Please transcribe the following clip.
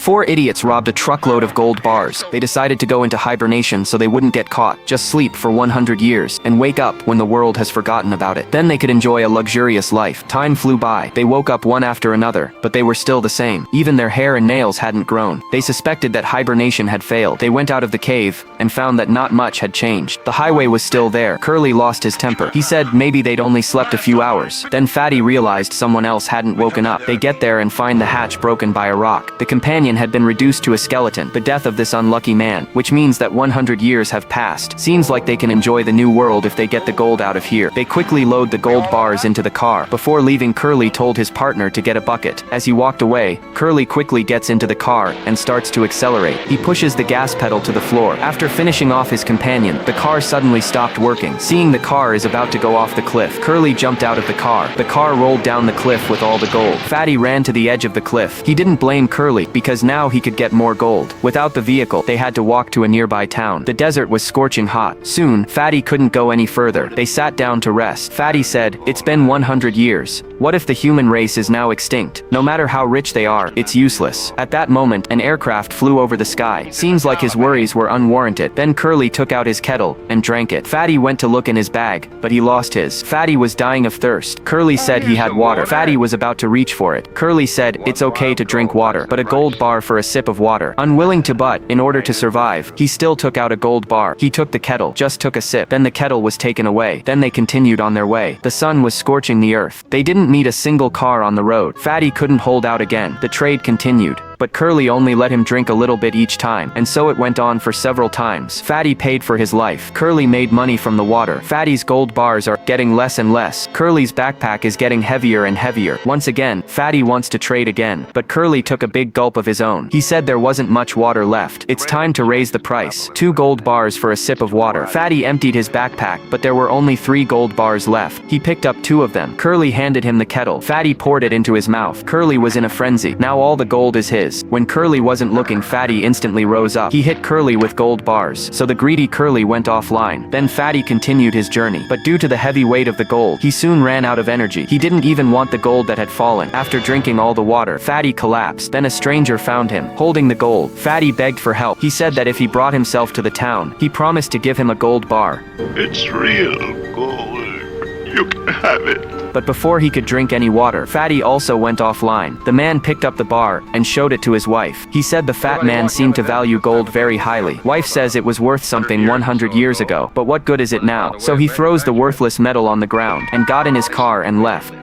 Four idiots robbed a truckload of gold bars. They decided to go into hibernation so they wouldn't get caught, just sleep for 100 years, and wake up when the world has forgotten about it. Then they could enjoy a luxurious life. Time flew by. They woke up one after another, but they were still the same. Even their hair and nails hadn't grown. They suspected that hibernation had failed. They went out of the cave and found that not much had changed. The highway was still there. Curly lost his temper. He said maybe they'd only slept a few hours. Then Fatty realized someone else hadn't woken up. They get there and find the hatch broken by a rock. The companion had been reduced to a skeleton. The death of this unlucky man, which means that 100 years have passed. Seems like they can enjoy the new world if they get the gold out of here. They quickly load the gold bars into the car. Before leaving, Curly told his partner to get a bucket. As he walked away, Curly quickly gets into the car and starts to accelerate. He pushes the gas pedal to the floor. After finishing off his companion, the car suddenly stopped working. Seeing the car is about to go off the cliff, Curly jumped out of the car. The car rolled down the cliff with all the gold. Fatty ran to the edge of the cliff. He didn't blame Curly because now he could get more gold. Without the vehicle, they had to walk to a nearby town. The desert was scorching hot. Soon, Fatty couldn't go any further. They sat down to rest. Fatty said, "It's been 100 years. What if the human race is now extinct? No matter how rich they are, it's useless." At that moment, an aircraft flew over the sky. Seems like his worries were unwarranted. Then Curly took out his kettle and drank it. Fatty went to look in his bag, but he lost his. Fatty was dying of thirst. Curly said he had water. Fatty was about to reach for it. Curly said, "It's okay to drink water, but a gold bar for a sip of water." Unwilling to but, in order to survive, he still took out a gold bar. He took the kettle, just took a sip. Then the kettle was taken away. Then they continued on their way. The sun was scorching the earth. They didn't meet a single car on the road. Fatty couldn't hold out again. The trade continued. But Curly only let him drink a little bit each time, and so it went on for several times. Fatty paid for his life. Curly made money from the water. Fatty's gold bars are getting less and less. Curly's backpack is getting heavier and heavier. Once again, Fatty wants to trade again, but Curly took a big gulp of his own. He said there wasn't much water left. It's time to raise the price. 2 gold bars for a sip of water. Fatty emptied his backpack, but there were only 3 gold bars left. He picked up 2 of them. Curly handed him the kettle. Fatty poured it into his mouth. Curly was in a frenzy. Now all the gold is his. When Curly wasn't looking, Fatty instantly rose up. He hit Curly with gold bars, so the greedy Curly went offline. Then Fatty continued his journey, but due to the heavy weight of the gold, he soon ran out of energy. He didn't even want the gold that had fallen. After drinking all the water, Fatty collapsed. Then a stranger found him, holding the gold. Fatty begged for help. He said that if he brought himself to the town, he promised to give him a gold bar. "It's real gold. You can have it." But before he could drink any water, Fatty also went offline. The man picked up the bar and showed it to his wife. He said the fat man seemed to value gold very highly. Wife says it was worth something 100 years ago, but what good is it now? So he throws the worthless metal on the ground and got in his car and left.